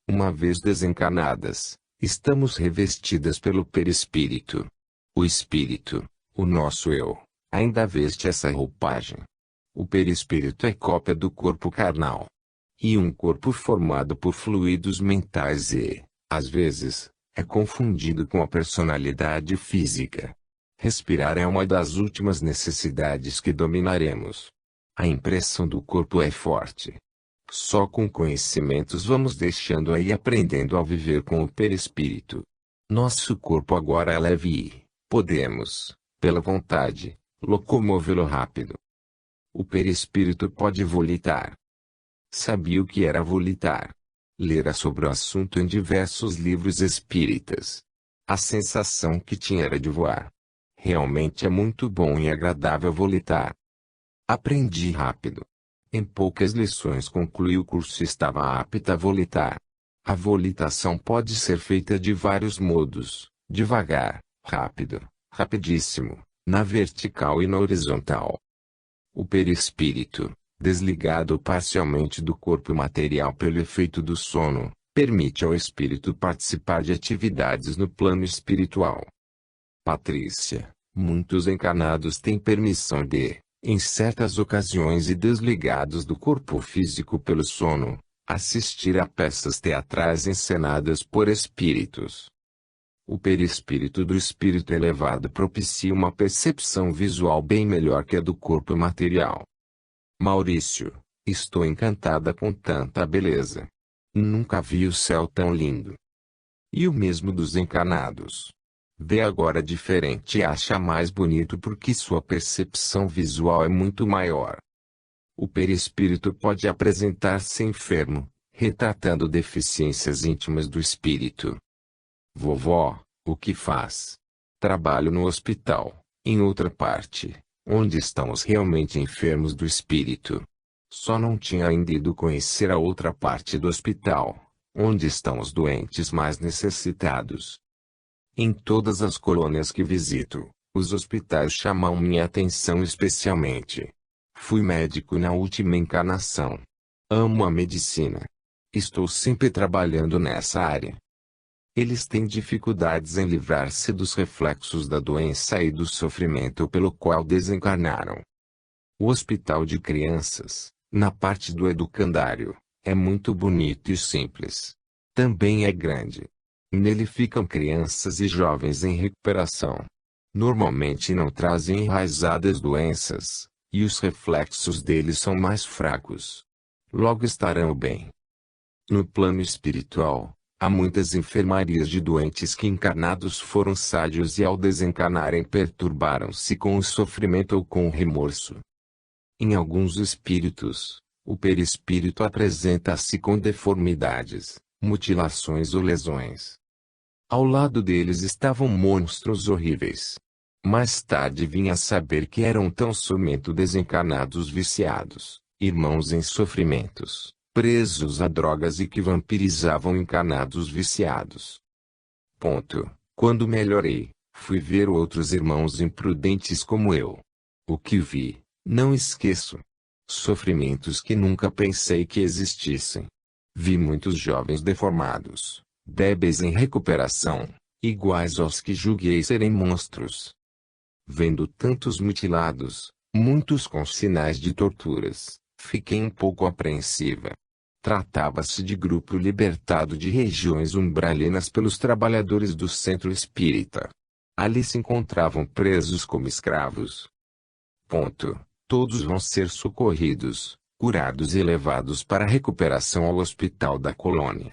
Uma vez desencarnadas, estamos revestidas pelo perispírito. O espírito, o nosso eu, ainda veste essa roupagem. O perispírito é cópia do corpo carnal. E um corpo formado por fluidos mentais e, às vezes, é confundido com a personalidade física. Respirar é uma das últimas necessidades que dominaremos. A impressão do corpo é forte. Só com conhecimentos vamos deixando-a e aprendendo a viver com o perispírito. Nosso corpo agora é leve e podemos, pela vontade, locomovê-lo rápido. O perispírito pode volitar. Sabia o que era volitar? Lera sobre o assunto em diversos livros espíritas. A sensação que tinha era de voar. Realmente é muito bom e agradável volitar. Aprendi rápido. Em poucas lições concluí o curso e estava apta a volitar. A volitação pode ser feita de vários modos: devagar, rápido, rapidíssimo, na vertical e na horizontal. O perispírito, desligado parcialmente do corpo material pelo efeito do sono, permite ao espírito participar de atividades no plano espiritual. Patrícia, muitos encarnados têm permissão de, em certas ocasiões e desligados do corpo físico pelo sono, assistir a peças teatrais encenadas por espíritos. O perispírito do espírito elevado propicia uma percepção visual bem melhor que a do corpo material. Maurício, estou encantada com tanta beleza. Nunca vi o céu tão lindo. E o mesmo dos encarnados. Vê agora diferente e acha mais bonito porque sua percepção visual é muito maior. O perispírito pode apresentar-se enfermo, retratando deficiências íntimas do espírito. Vovó, o que faz? Trabalho no hospital, em outra parte, onde estão os realmente enfermos do espírito. Só não tinha ainda ido conhecer a outra parte do hospital, onde estão os doentes mais necessitados. Em todas as colônias que visito, os hospitais chamam minha atenção especialmente. Fui médico na última encarnação. Amo a medicina. Estou sempre trabalhando nessa área. Eles têm dificuldades em livrar-se dos reflexos da doença e do sofrimento pelo qual desencarnaram. O hospital de crianças, na parte do educandário, é muito bonito e simples. Também é grande. Nele ficam crianças e jovens em recuperação. Normalmente não trazem enraizadas doenças, e os reflexos deles são mais fracos. Logo estarão bem. No plano espiritual, há muitas enfermarias de doentes que encarnados foram sádios e ao desencarnarem perturbaram-se com o sofrimento ou com o remorso. Em alguns espíritos, o perispírito apresenta-se com deformidades, mutilações ou lesões. Ao lado deles estavam monstros horríveis. Mais tarde vim a saber que eram tão somente desencarnados viciados, irmãos em sofrimentos, presos a drogas e que vampirizavam encarnados viciados. Quando melhorei, fui ver outros irmãos imprudentes como eu. O que vi, não esqueço. Sofrimentos que nunca pensei que existissem. Vi muitos jovens deformados, débeis em recuperação, iguais aos que julguei serem monstros. Vendo tantos mutilados, muitos com sinais de torturas, fiquei um pouco apreensiva. Tratava-se de grupo libertado de regiões umbralinas pelos trabalhadores do centro espírita. Ali se encontravam presos como escravos. Todos vão ser socorridos, curados e levados para recuperação ao hospital da colônia.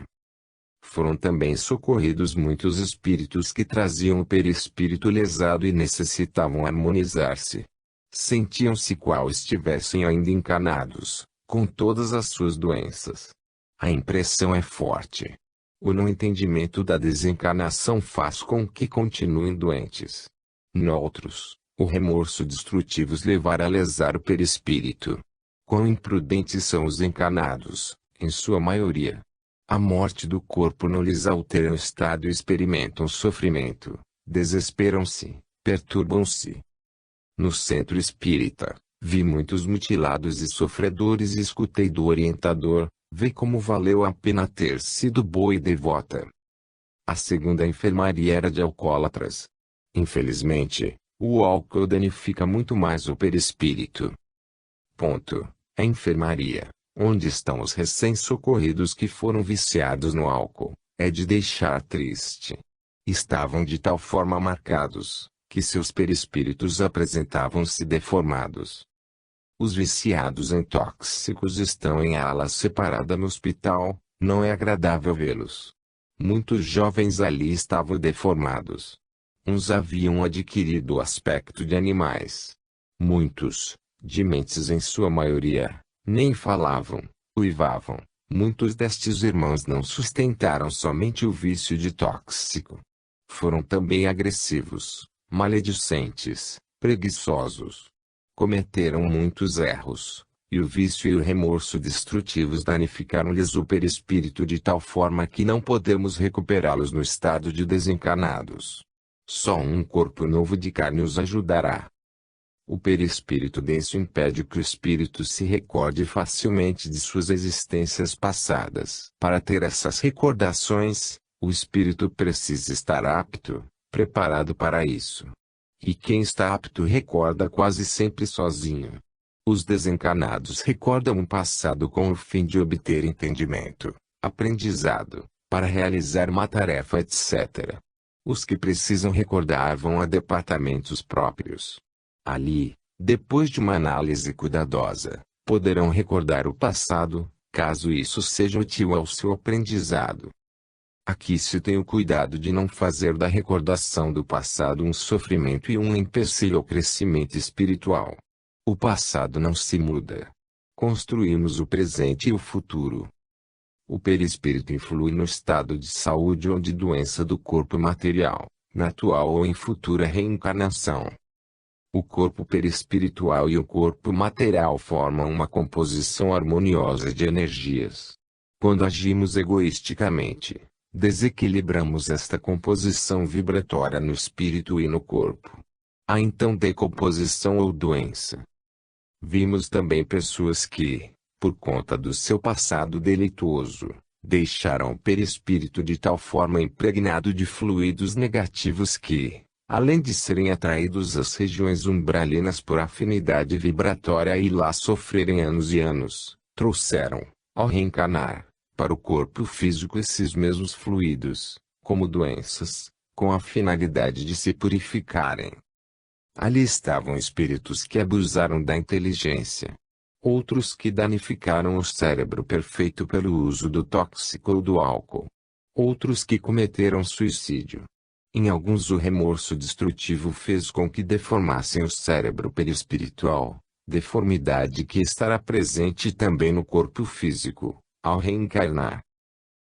Foram também socorridos muitos espíritos que traziam o perispírito lesado e necessitavam harmonizar-se. Sentiam-se qual estivessem ainda encarnados, com todas as suas doenças. A impressão é forte. O não entendimento da desencarnação faz com que continuem doentes. Noutros, o remorso destrutivo os levará a lesar o perispírito. Quão imprudentes são os encarnados, em sua maioria. A morte do corpo não lhes altera o estado e experimentam sofrimento, desesperam-se, perturbam-se. No centro espírita, vi muitos mutilados e sofredores e escutei do orientador, Vê como valeu a pena ter sido boa e devota. A segunda enfermaria era de alcoólatras. Infelizmente, o álcool danifica muito mais o perispírito. Ponto. A enfermaria, onde estão os recém-socorridos que foram viciados no álcool, é de deixar triste. Estavam de tal forma marcados, que seus perispíritos apresentavam-se deformados. Os viciados em tóxicos estão em ala separada no hospital, não é agradável vê-los. Muitos jovens ali estavam deformados. Uns haviam adquirido o aspecto de animais. Muitos, dementes em sua maioria, nem falavam, uivavam. Muitos destes irmãos não sustentaram somente o vício de tóxico. Foram também agressivos, maledicentes, preguiçosos. Cometeram muitos erros, e o vício e o remorso destrutivos danificaram-lhes o perispírito de tal forma que não podemos recuperá-los no estado de desencarnados. Só um corpo novo de carne os ajudará. O perispírito denso impede que o espírito se recorde facilmente de suas existências passadas. Para ter essas recordações, o espírito precisa estar apto, preparado para isso. E quem está apto recorda quase sempre sozinho. Os desencarnados recordam o passado com o fim de obter entendimento, aprendizado, para realizar uma tarefa, etc. Os que precisam recordar vão a departamentos próprios. Ali, depois de uma análise cuidadosa, poderão recordar o passado, caso isso seja útil ao seu aprendizado. Aqui se tem o cuidado de não fazer da recordação do passado um sofrimento e um empecilho ao crescimento espiritual. O passado não se muda. Construímos o presente e o futuro. O perispírito influi no estado de saúde ou de doença do corpo material, na atual ou em futura reencarnação. O corpo perispiritual e o corpo material formam uma composição harmoniosa de energias. Quando agimos egoisticamente, desequilibramos esta composição vibratória no espírito e no corpo. Há então decomposição ou doença. Vimos também pessoas que, por conta do seu passado delituoso, deixaram o perispírito de tal forma impregnado de fluidos negativos que, além de serem atraídos às regiões umbralinas por afinidade vibratória e lá sofrerem anos e anos, trouxeram, ao reencarnar, para o corpo físico esses mesmos fluidos, como doenças, com a finalidade de se purificarem. Ali estavam espíritos que abusaram da inteligência. Outros que danificaram o cérebro perfeito pelo uso do tóxico ou do álcool. Outros que cometeram suicídio. Em alguns o remorso destrutivo fez com que deformassem o cérebro perispiritual, deformidade que estará presente também no corpo físico, ao reencarnar.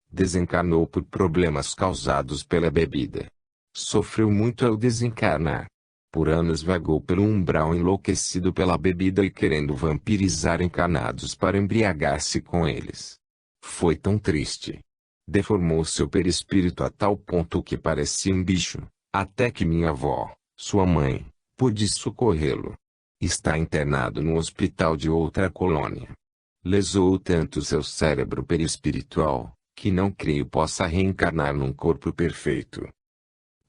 Desencarnou por problemas causados pela bebida. Sofreu muito ao desencarnar. Por anos vagou pelo umbral enlouquecido pela bebida e querendo vampirizar encarnados para embriagar-se com eles. Foi tão triste. Deformou seu perispírito a tal ponto que parecia um bicho, até que minha avó, sua mãe, pôde socorrê-lo. Está internado no hospital de outra colônia. Lesou tanto seu cérebro perispiritual, que não creio possa reencarnar num corpo perfeito.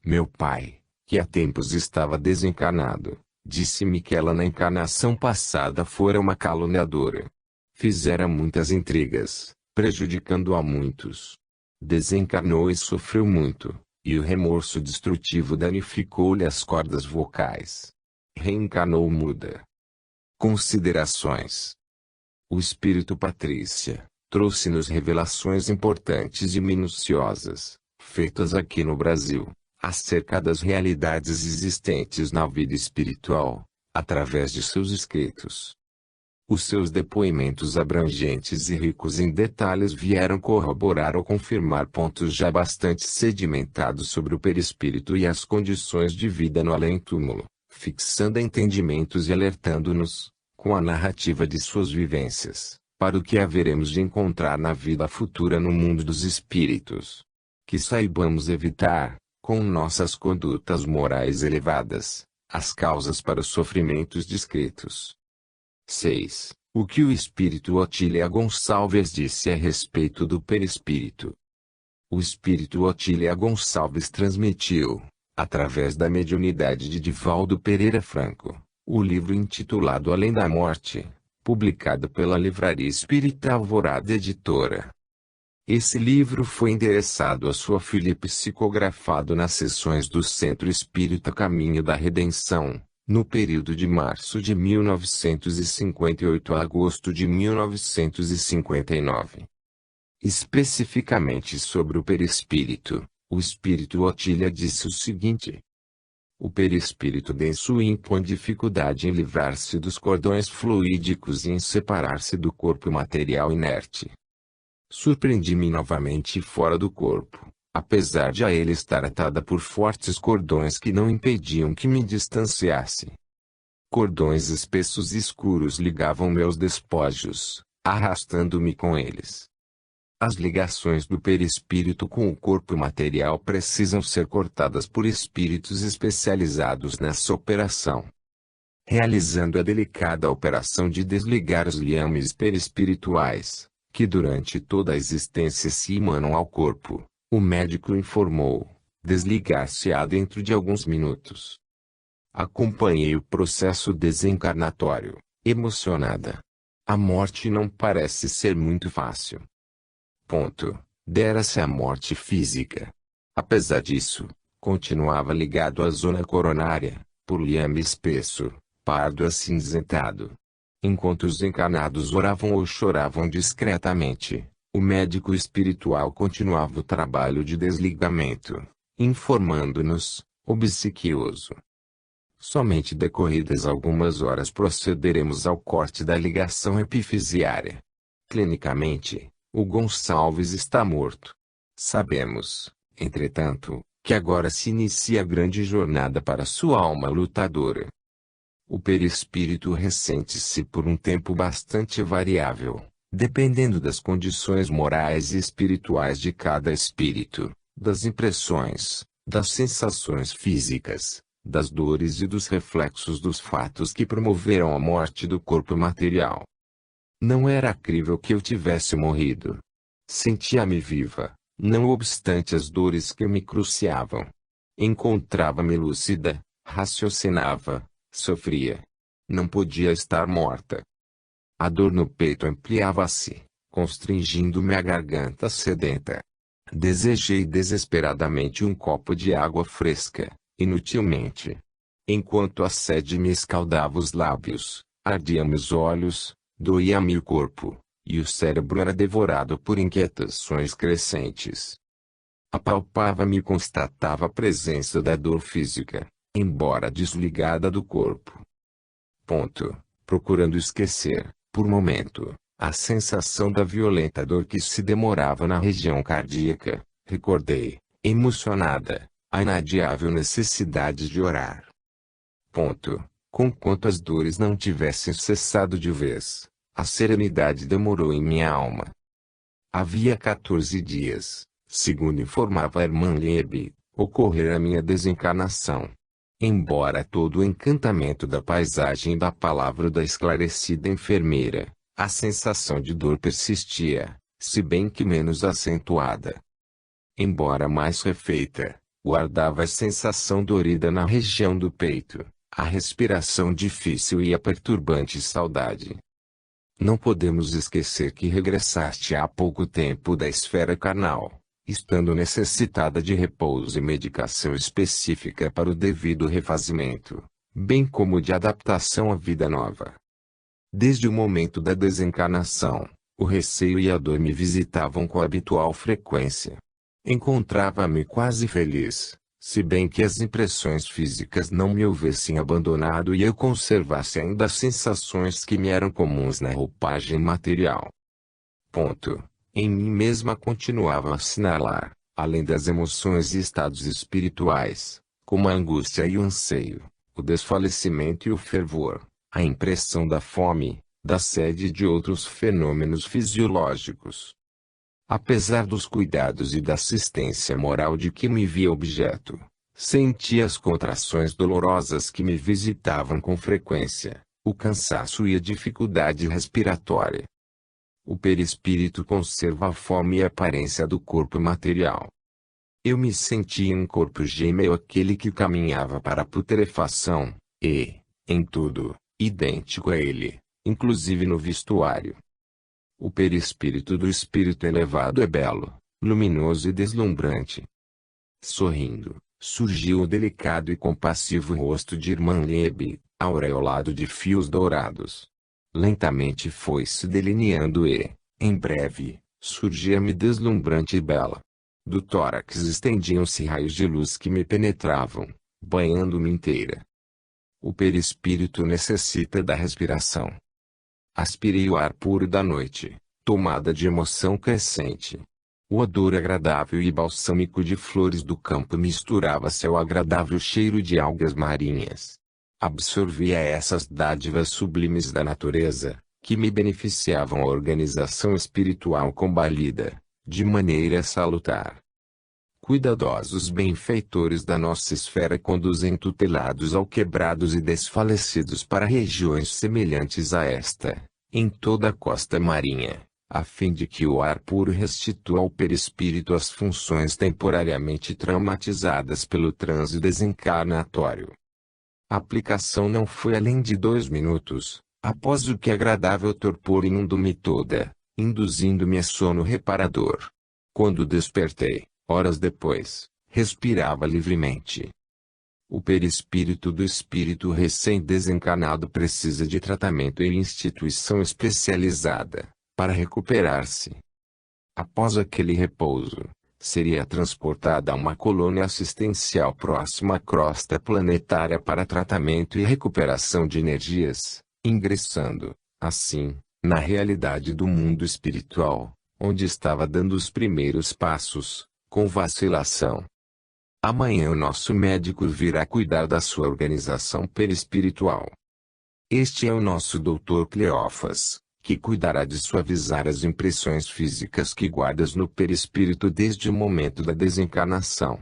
Meu pai, que há tempos estava desencarnado, disse-me que ela na encarnação passada fora uma caluniadora. Fizera muitas intrigas, prejudicando a muitos. Desencarnou e sofreu muito, e o remorso destrutivo danificou-lhe as cordas vocais. Reencarnou muda. Considerações. O espírito Patrícia trouxe-nos revelações importantes e minuciosas, feitas aqui no Brasil, acerca das realidades existentes na vida espiritual, através de seus escritos. Os seus depoimentos abrangentes e ricos em detalhes vieram corroborar ou confirmar pontos já bastante sedimentados sobre o perispírito e as condições de vida no além-túmulo, fixando entendimentos e alertando-nos, com a narrativa de suas vivências, para o que haveremos de encontrar na vida futura no mundo dos espíritos. Que saibamos evitar, com nossas condutas morais elevadas, as causas para os sofrimentos descritos. 6. O que o espírito Otília Gonçalves disse a respeito do perispírito. O espírito Otília Gonçalves transmitiu, através da mediunidade de Divaldo Pereira Franco, o livro intitulado Além da Morte, publicado pela Livraria Espírita Alvorada Editora. Esse livro foi endereçado a sua filha e psicografado nas sessões do Centro Espírita Caminho da Redenção, no período de março de 1958 a agosto de 1959. Especificamente sobre o perispírito, o espírito Otília disse o seguinte: o perispírito denso impõe dificuldade em livrar-se dos cordões fluídicos e em separar-se do corpo material inerte. Surpreendi-me novamente fora do corpo, apesar de a ele estar atada por fortes cordões que não impediam que me distanciasse. Cordões espessos e escuros ligavam meus despojos, arrastando-me com eles. As ligações do perispírito com o corpo material precisam ser cortadas por espíritos especializados nessa operação. Realizando a delicada operação de desligar os liames perispirituais, que durante toda a existência se imanam ao corpo, o médico informou, desligar-se-á dentro de alguns minutos. Acompanhei o processo desencarnatório, emocionada. A morte não parece ser muito fácil. Dera-se a morte física. Apesar disso, continuava ligado à zona coronária, por liame espesso, pardo acinzentado. Enquanto os encarnados oravam ou choravam discretamente, o médico espiritual continuava o trabalho de desligamento, informando-nos, obsequioso. Somente decorridas algumas horas procederemos ao corte da ligação epifisiária. Clinicamente, o Gonçalves está morto. Sabemos, entretanto, que agora se inicia a grande jornada para sua alma lutadora. O perispírito ressente-se por um tempo bastante variável, dependendo das condições morais e espirituais de cada espírito, das impressões, das sensações físicas, das dores e dos reflexos dos fatos que promoveram a morte do corpo material. Não era crível que eu tivesse morrido. Sentia-me viva, não obstante as dores que me cruciavam. Encontrava-me lúcida, raciocinava, sofria. Não podia estar morta. A dor no peito ampliava-se, constringindo-me a garganta sedenta. Desejei desesperadamente um copo de água fresca, inutilmente. Enquanto a sede me escaldava os lábios, ardiam-me os olhos, doía-me o corpo, e o cérebro era devorado por inquietações crescentes. Apalpava-me e constatava a presença da dor física, embora desligada do corpo. Procurando esquecer, por momento, a sensação da violenta dor que se demorava na região cardíaca, recordei, emocionada, a inadiável necessidade de orar. Conquanto as dores não tivessem cessado de vez, a serenidade demorou em minha alma. Havia 14 dias, segundo informava a irmã Liebe, ocorrera a minha desencarnação. Embora todo o encantamento da paisagem e da palavra da esclarecida enfermeira, a sensação de dor persistia, se bem que menos acentuada. Embora mais refeita, guardava a sensação dorida na região do peito, a respiração difícil e a perturbante saudade. Não podemos esquecer que regressaste há pouco tempo da esfera carnal, estando necessitada de repouso e medicação específica para o devido refazimento, bem como de adaptação à vida nova. Desde o momento da desencarnação, o receio e a dor me visitavam com habitual frequência. Encontrava-me quase feliz, se bem que as impressões físicas não me houvessem abandonado e eu conservasse ainda as sensações que me eram comuns na roupagem material. Em mim mesma continuava a assinalar, além das emoções e estados espirituais, como a angústia e o anseio, o desfalecimento e o fervor, a impressão da fome, da sede e de outros fenômenos fisiológicos. Apesar dos cuidados e da assistência moral de que me via objeto, sentia as contrações dolorosas que me visitavam com frequência, o cansaço e a dificuldade respiratória. O perispírito conserva a forma e a aparência do corpo material. Eu me sentia um corpo gêmeo, aquele que caminhava para a putrefação, e, em tudo, idêntico a ele, inclusive no vestuário. O perispírito do espírito elevado é belo, luminoso e deslumbrante. Sorrindo, surgiu o delicado e compassivo rosto de Irmã Liebe, aureolado de fios dourados. Lentamente foi-se delineando e, em breve, surgia-me deslumbrante e bela. Do tórax estendiam-se raios de luz que me penetravam, banhando-me inteira. O perispírito necessita da respiração. Aspirei o ar puro da noite, tomada de emoção crescente. O odor agradável e balsâmico de flores do campo misturava-se ao agradável cheiro de algas marinhas. Absorvia essas dádivas sublimes da natureza, que me beneficiavam a organização espiritual combalida, de maneira salutar. Cuidadosos benfeitores da nossa esfera conduzem tutelados alquebrados e desfalecidos para regiões semelhantes a esta, em toda a costa marinha, a fim de que o ar puro restitua ao perispírito as funções temporariamente traumatizadas pelo transe desencarnatório. A aplicação não foi além de 2 minutos, após o que agradável torpor inundou-me toda, induzindo-me a sono reparador. Quando despertei, horas depois, respirava livremente. O perispírito do espírito recém-desencarnado precisa de tratamento em instituição especializada, para recuperar-se. Após aquele repouso, seria transportada a uma colônia assistencial próxima à crosta planetária para tratamento e recuperação de energias, ingressando, assim, na realidade do mundo espiritual, onde estava dando os primeiros passos, com vacilação. Amanhã o nosso médico virá cuidar da sua organização perispiritual. Este é o nosso Dr. Cleófas, que cuidará de suavizar as impressões físicas que guardas no perispírito desde o momento da desencarnação.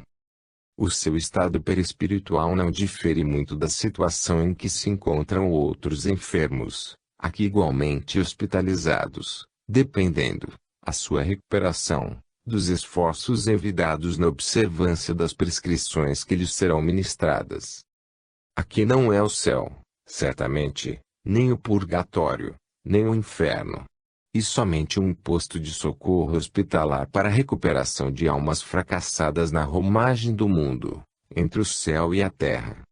O seu estado perispiritual não difere muito da situação em que se encontram outros enfermos, aqui igualmente hospitalizados, dependendo, a sua recuperação, dos esforços envidados na observância das prescrições que lhes serão ministradas. Aqui não é o céu, certamente, nem o purgatório, nem o inferno. E somente um posto de socorro hospitalar para a recuperação de almas fracassadas na romagem do mundo, entre o céu e a terra.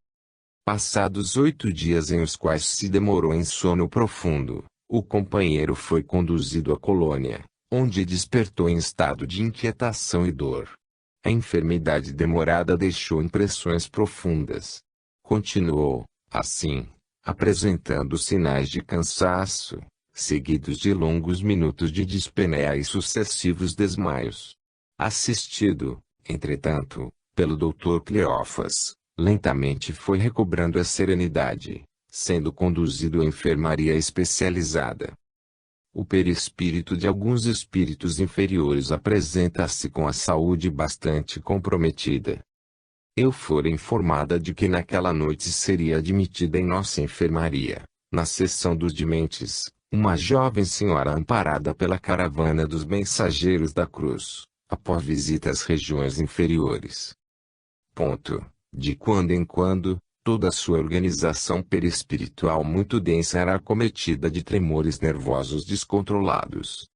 Passados 8 dias em os quais se demorou em sono profundo, o companheiro foi conduzido à colônia, onde despertou em estado de inquietação e dor. A enfermidade demorada deixou impressões profundas. Continuou, assim, apresentando sinais de cansaço, seguidos de longos minutos de dispneia e sucessivos desmaios. Assistido, entretanto, pelo Dr. Cleófas, lentamente foi recobrando a serenidade, sendo conduzido à enfermaria especializada. O perispírito de alguns espíritos inferiores apresenta-se com a saúde bastante comprometida. Eu fora informada de que naquela noite seria admitida em nossa enfermaria, na seção dos dementes, uma jovem senhora amparada pela caravana dos mensageiros da cruz, após visita às regiões inferiores. De quando em quando, toda a sua organização perispiritual muito densa era acometida de tremores nervosos descontrolados.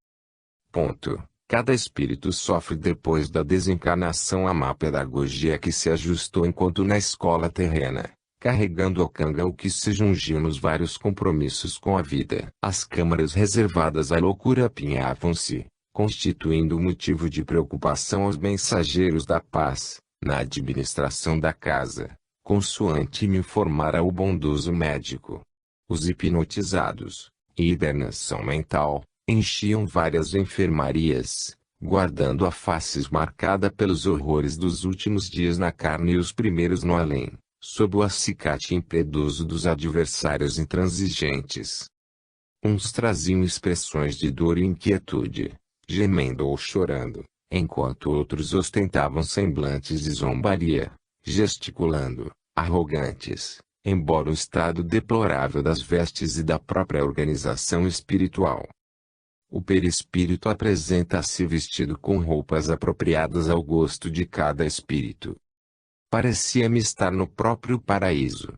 Cada espírito sofre depois da desencarnação a má pedagogia que se ajustou enquanto na escola terrena, carregando a canga o que se jungiu nos vários compromissos com a vida. As câmaras reservadas à loucura apinhavam-se, constituindo motivo de preocupação aos mensageiros da paz, na administração da casa, consoante me informara o bondoso médico. Os hipnotizados, em hibernação mental, enchiam várias enfermarias, guardando a face marcada pelos horrores dos últimos dias na carne e os primeiros no além, sob o acicate impiedoso dos adversários intransigentes. Uns traziam expressões de dor e inquietude, gemendo ou chorando, enquanto outros ostentavam semblantes de zombaria, gesticulando, arrogantes, embora o estado deplorável das vestes e da própria organização espiritual. O perispírito apresenta-se vestido com roupas apropriadas ao gosto de cada espírito. Parecia-me estar no próprio paraíso.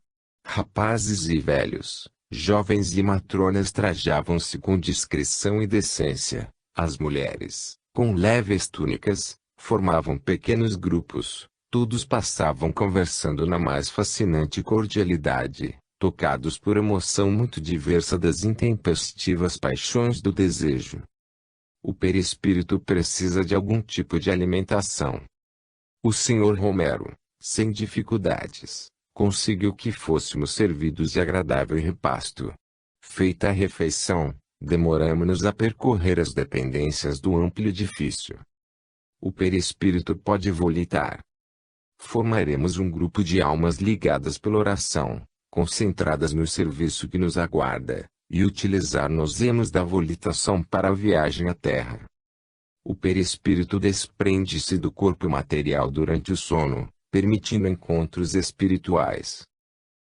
Rapazes e velhos, jovens e matronas trajavam-se com discrição e decência. As mulheres, com leves túnicas, formavam pequenos grupos. Todos passavam conversando na mais fascinante cordialidade, tocados por emoção muito diversa das intempestivas paixões do desejo. O perispírito precisa de algum tipo de alimentação. O Sr. Romero, sem dificuldades, conseguiu que fôssemos servidos de agradável repasto. Feita a refeição, demoramo-nos a percorrer as dependências do amplo edifício. O perispírito pode volitar. Formaremos um grupo de almas ligadas pela oração, concentradas no serviço que nos aguarda, e utilizar-nos-emos da volitação para a viagem à Terra. O perispírito desprende-se do corpo material durante o sono, permitindo encontros espirituais.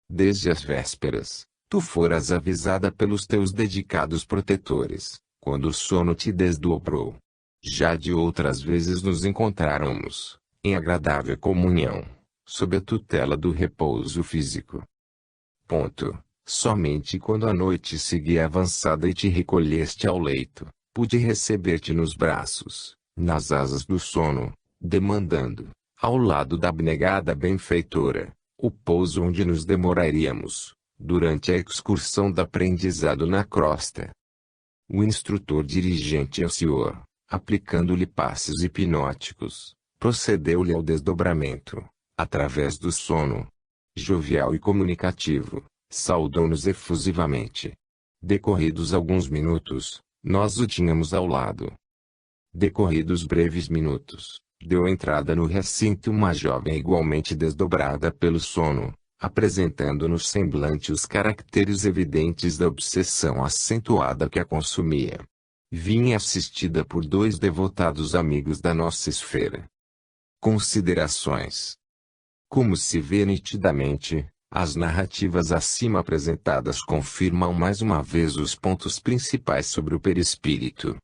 Desde as vésperas, tu foras avisada pelos teus dedicados protetores, quando o sono te desdobrou. Já de outras vezes nos encontráramos, em agradável comunhão, sob a tutela do repouso físico. Somente quando a noite seguia avançada e te recolheste ao leito, pude receber-te nos braços, nas asas do sono, demandando, ao lado da abnegada benfeitora, o pouso onde nos demoraríamos, durante a excursão de aprendizado na crosta. O instrutor dirigente ao senhor, aplicando-lhe passes hipnóticos, procedeu-lhe ao desdobramento, através do sono. Jovial e comunicativo, saudou-nos efusivamente. Decorridos alguns minutos, nós o tínhamos ao lado. Decorridos breves minutos, deu entrada no recinto uma jovem igualmente desdobrada pelo sono, apresentando no semblante os caracteres evidentes da obsessão acentuada que a consumia. Vinha assistida por 2 devotados amigos da nossa esfera. Considerações. Como se vê nitidamente, as narrativas acima apresentadas confirmam mais uma vez os pontos principais sobre o perispírito.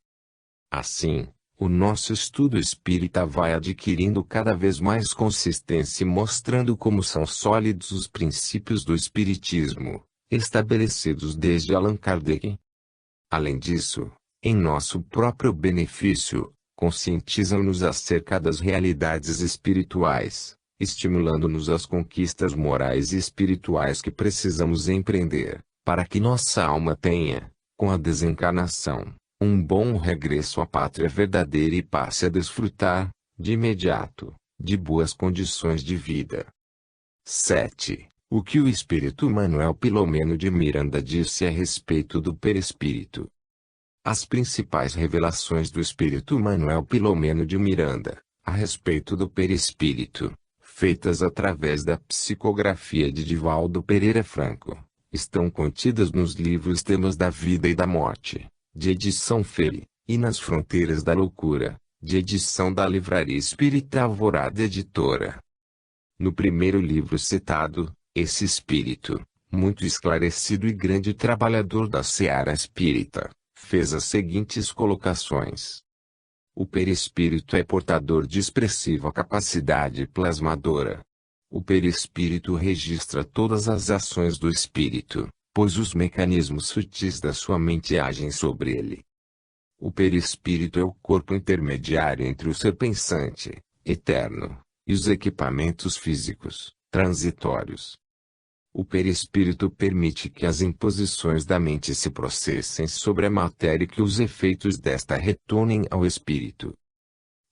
Assim, o nosso estudo espírita vai adquirindo cada vez mais consistência e mostrando como são sólidos os princípios do espiritismo, estabelecidos desde Allan Kardec. Além disso, em nosso próprio benefício, conscientizam-nos acerca das realidades espirituais, estimulando-nos às conquistas morais e espirituais que precisamos empreender, para que nossa alma tenha, com a desencarnação, um bom regresso à pátria verdadeira e passe a desfrutar, de imediato, de boas condições de vida. 7. O que o espírito Manuel Filomeno de Miranda disse a respeito do perispírito. As principais revelações do espírito Manuel Filomeno de Miranda, a respeito do perispírito, feitas através da psicografia de Divaldo Pereira Franco, estão contidas nos livros Temas da Vida e da Morte, de edição Feli, e Nas Fronteiras da Loucura, de edição da Livraria Espírita Alvorada Editora. No primeiro livro citado, esse espírito, muito esclarecido e grande trabalhador da seara espírita, fez as seguintes colocações. O perispírito é portador de expressiva capacidade plasmadora. O perispírito registra todas as ações do espírito, pois os mecanismos sutis da sua mente agem sobre ele. O perispírito é o corpo intermediário entre o ser pensante, eterno, e os equipamentos físicos, transitórios. O perispírito permite que as imposições da mente se processem sobre a matéria e que os efeitos desta retornem ao espírito.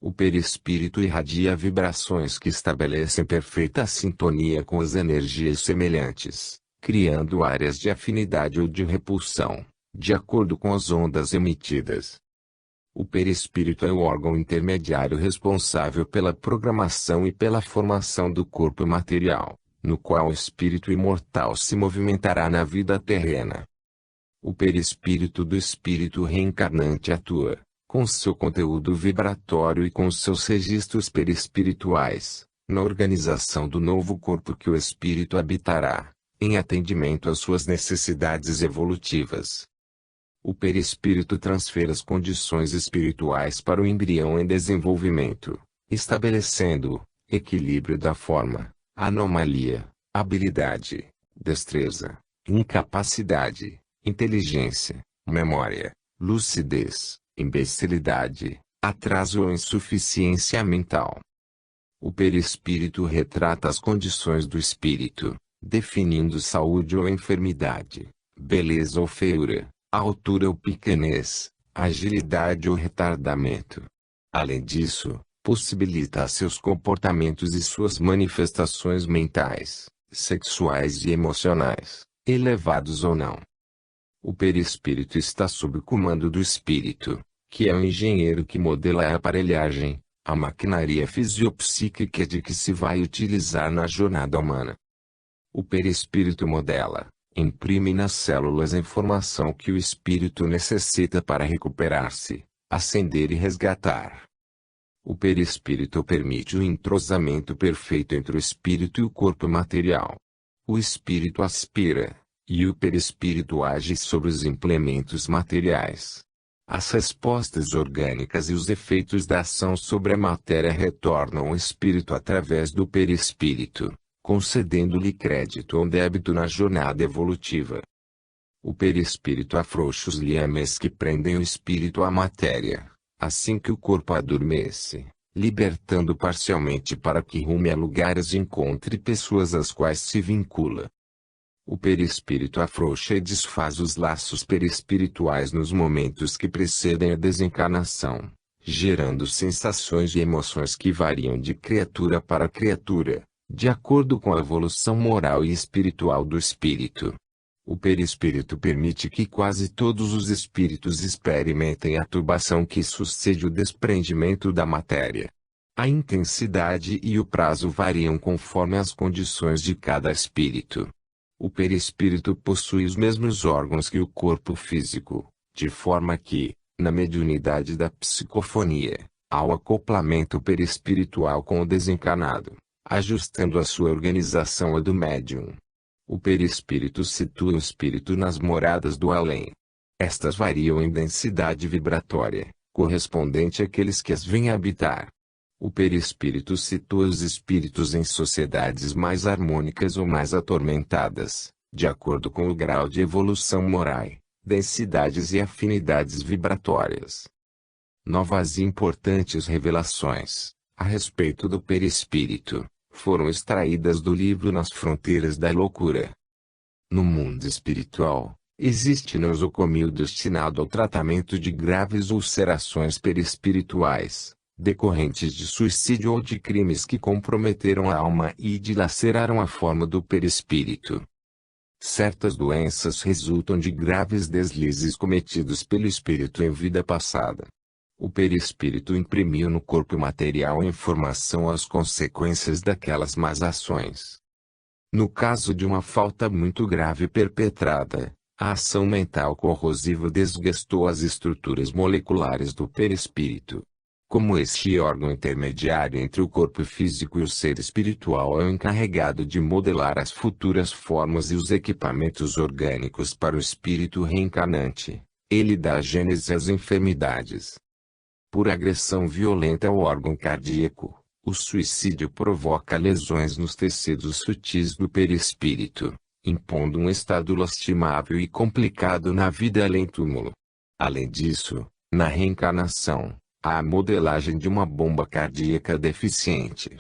O perispírito irradia vibrações que estabelecem perfeita sintonia com as energias semelhantes, criando áreas de afinidade ou de repulsão, de acordo com as ondas emitidas. O perispírito é o órgão intermediário responsável pela programação e pela formação do corpo material, no qual o espírito imortal se movimentará na vida terrena. O perispírito do espírito reencarnante atua, com seu conteúdo vibratório e com seus registros perispirituais, na organização do novo corpo que o espírito habitará, em atendimento às suas necessidades evolutivas. O perispírito transfere as condições espirituais para o embrião em desenvolvimento, estabelecendo equilíbrio da forma, anomalia, habilidade, destreza, incapacidade, inteligência, memória, lucidez, imbecilidade, atraso ou insuficiência mental. O perispírito retrata as condições do espírito, definindo saúde ou enfermidade, beleza ou feiura, altura ou pequenez, agilidade ou retardamento. Além disso, possibilita seus comportamentos e suas manifestações mentais, sexuais e emocionais, elevados ou não. O perispírito está sob o comando do espírito, que é o engenheiro que modela a aparelhagem, a maquinaria fisiopsíquica de que se vai utilizar na jornada humana. O perispírito modela, imprime nas células a informação que o espírito necessita para recuperar-se, ascender e resgatar. O perispírito permite o entrosamento perfeito entre o espírito e o corpo material. O espírito aspira, e o perispírito age sobre os implementos materiais. As respostas orgânicas e os efeitos da ação sobre a matéria retornam ao espírito através do perispírito, concedendo-lhe crédito ou débito na jornada evolutiva. O perispírito afrouxa os liames que prendem o espírito à matéria, assim que o corpo adormece, libertando parcialmente para que rume a lugares e encontre pessoas às quais se vincula. O perispírito afrouxa e desfaz os laços perispirituais nos momentos que precedem a desencarnação, gerando sensações e emoções que variam de criatura para criatura, de acordo com a evolução moral e espiritual do espírito. O perispírito permite que quase todos os espíritos experimentem a turbação que sucede o desprendimento da matéria. A intensidade e o prazo variam conforme as condições de cada espírito. O perispírito possui os mesmos órgãos que o corpo físico, de forma que, na mediunidade da psicofonia, há o acoplamento perispiritual com o desencarnado, ajustando a sua organização à do médium. O perispírito situa o espírito nas moradas do além. Estas variam em densidade vibratória, correspondente àqueles que as vêm habitar. O perispírito situa os espíritos em sociedades mais harmônicas ou mais atormentadas, de acordo com o grau de evolução moral, densidades e afinidades vibratórias. Novas e importantes revelações, a respeito do perispírito, foram extraídas do livro Nas Fronteiras da Loucura. No mundo espiritual, existe nosocomio destinado ao tratamento de graves ulcerações perispirituais, decorrentes de suicídio ou de crimes que comprometeram a alma e dilaceraram a forma do perispírito. Certas doenças resultam de graves deslizes cometidos pelo espírito em vida passada. O perispírito imprimiu no corpo material a informação às consequências daquelas más ações. No caso de uma falta muito grave perpetrada, a ação mental corrosiva desgastou as estruturas moleculares do perispírito. Como este órgão intermediário entre o corpo físico e o ser espiritual é o encarregado de modelar as futuras formas e os equipamentos orgânicos para o espírito reencarnante, ele dá gênese às enfermidades. Por agressão violenta ao órgão cardíaco, o suicídio provoca lesões nos tecidos sutis do perispírito, impondo um estado lastimável e complicado na vida além-túmulo. Além disso, na reencarnação, há a modelagem de uma bomba cardíaca deficiente.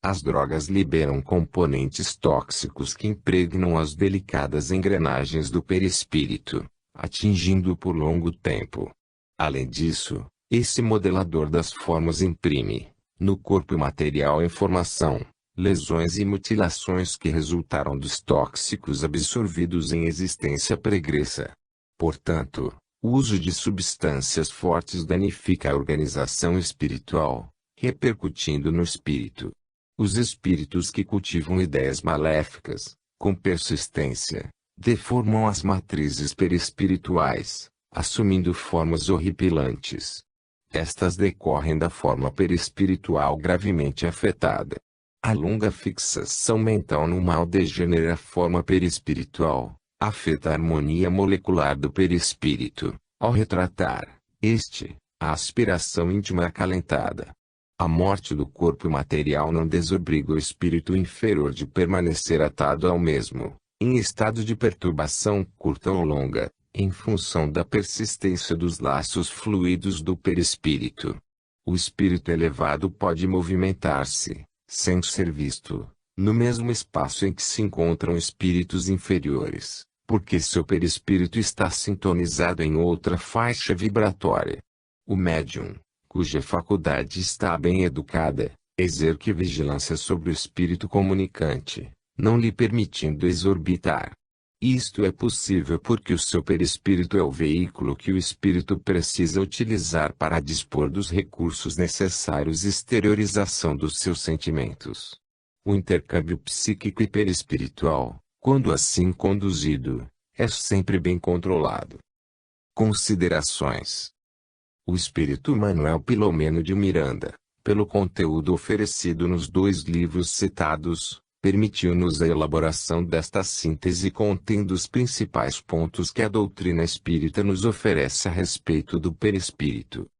As drogas liberam componentes tóxicos que impregnam as delicadas engrenagens do perispírito, atingindo-o por longo tempo. Além disso, esse modelador das formas imprime, no corpo material informação, lesões e mutilações que resultaram dos tóxicos absorvidos em existência pregressa. Portanto, o uso de substâncias fortes danifica a organização espiritual, repercutindo no espírito. Os espíritos que cultivam ideias maléficas, com persistência, deformam as matrizes perispirituais, assumindo formas horripilantes. Estas decorrem da forma perispiritual gravemente afetada. A longa fixação mental no mal degenera a forma perispiritual, afeta a harmonia molecular do perispírito, ao retratar, a aspiração íntima acalentada. A morte do corpo material não desobriga o espírito inferior de permanecer atado ao mesmo, em estado de perturbação curta ou longa, em função da persistência dos laços fluidos do perispírito. O espírito elevado pode movimentar-se, sem ser visto, no mesmo espaço em que se encontram espíritos inferiores, porque seu perispírito está sintonizado em outra faixa vibratória. O médium, cuja faculdade está bem educada, exerce vigilância sobre o espírito comunicante, não lhe permitindo exorbitar. Isto é possível porque o seu perispírito é o veículo que o espírito precisa utilizar para dispor dos recursos necessários à exteriorização dos seus sentimentos. O intercâmbio psíquico e perispiritual, quando assim conduzido, é sempre bem controlado. Considerações. O espírito Manuel Filomeno de Miranda, pelo conteúdo oferecido nos 2 livros citados, permitiu-nos a elaboração desta síntese contendo os principais pontos que a doutrina espírita nos oferece a respeito do perispírito.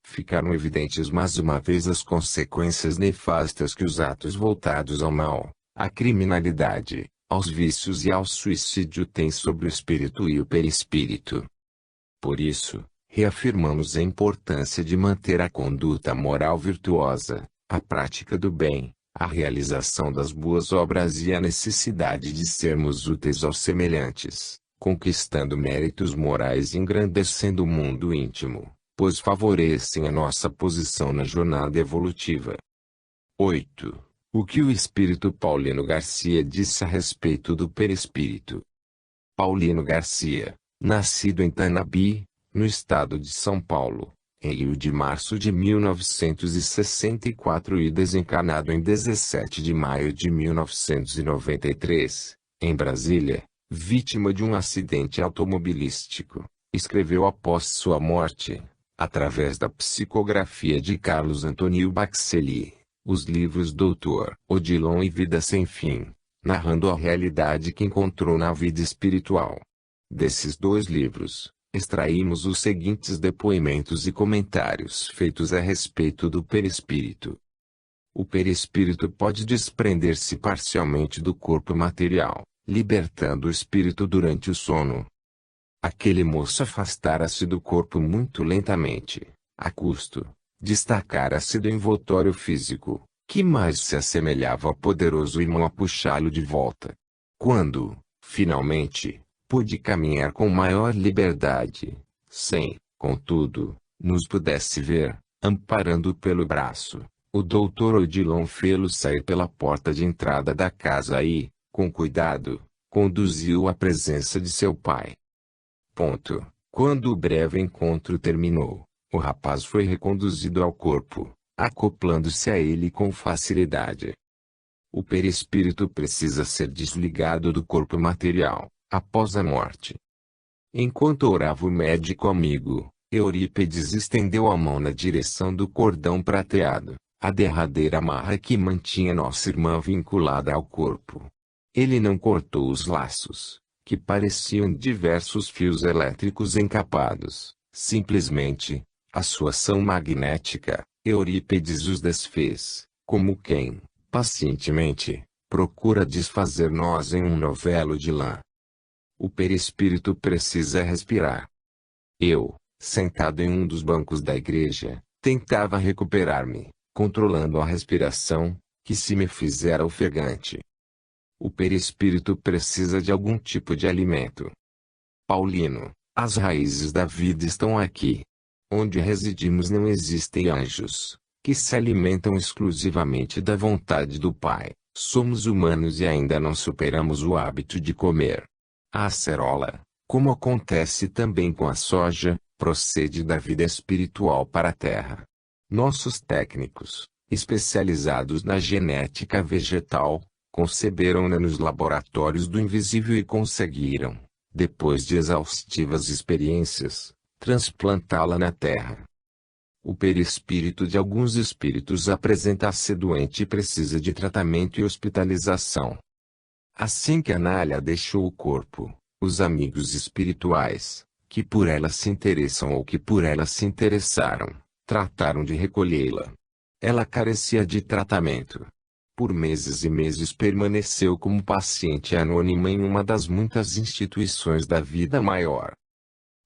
Ficaram evidentes mais uma vez as consequências nefastas que os atos voltados ao mal, à criminalidade, aos vícios e ao suicídio têm sobre o espírito e o perispírito. Por isso, reafirmamos a importância de manter a conduta moral virtuosa, a prática do bem, a realização das boas obras e a necessidade de sermos úteis aos semelhantes, conquistando méritos morais e engrandecendo o mundo íntimo, pois favorecem a nossa posição na jornada evolutiva. 8. O que o espírito Paulino Garcia disse a respeito do perispírito. Paulino Garcia, nascido em Tanabi, no estado de São Paulo, em Rio de março de 1964 e desencarnado em 17 de maio de 1993, em Brasília, vítima de um acidente automobilístico, escreveu após sua morte, através da psicografia de Carlos Antônio Baxelli, os livros Doutor Odilon e Vida Sem Fim, narrando a realidade que encontrou na vida espiritual. Desses 2 livros, extraímos os seguintes depoimentos e comentários feitos a respeito do perispírito. O perispírito pode desprender-se parcialmente do corpo material, libertando o espírito durante o sono. Aquele moço afastara-se do corpo muito lentamente, a custo, destacara-se do envoltório físico, que mais se assemelhava ao poderoso irmão a puxá-lo de volta. Quando, finalmente, pôde caminhar com maior liberdade, sem, contudo, nos pudesse ver, amparando pelo braço, o doutor Odilon fê-lo sair pela porta de entrada da casa e, com cuidado, conduziu-o à presença de seu pai. Quando o breve encontro terminou, o rapaz foi reconduzido ao corpo, acoplando-se a ele com facilidade. O perispírito precisa ser desligado do corpo material, após a morte. Enquanto orava o médico amigo, Eurípedes estendeu a mão na direção do cordão prateado, a derradeira amarra que mantinha nossa irmã vinculada ao corpo. Ele não cortou os laços, que pareciam diversos fios elétricos encapados, simplesmente, a sua ação magnética, Eurípedes os desfez, como quem, pacientemente, procura desfazer nós em um novelo de lã. O perispírito precisa respirar. Eu, sentado em um dos bancos da igreja, tentava recuperar-me, controlando a respiração, que se me fizera ofegante. O perispírito precisa de algum tipo de alimento. Paulino, as raízes da vida estão aqui. Onde residimos não existem anjos, que se alimentam exclusivamente da vontade do Pai. Somos humanos e ainda não superamos o hábito de comer. A acerola, como acontece também com a soja, procede da vida espiritual para a terra. Nossos técnicos, especializados na genética vegetal, conceberam-na nos laboratórios do invisível e conseguiram, depois de exaustivas experiências, transplantá-la na terra. O perispírito de alguns espíritos apresenta-se doente e precisa de tratamento e hospitalização. Assim que Anália deixou o corpo, os amigos espirituais, que por ela se interessam ou que por ela se interessaram, trataram de recolhê-la. Ela carecia de tratamento. Por meses e meses permaneceu como paciente anônima em uma das muitas instituições da vida maior.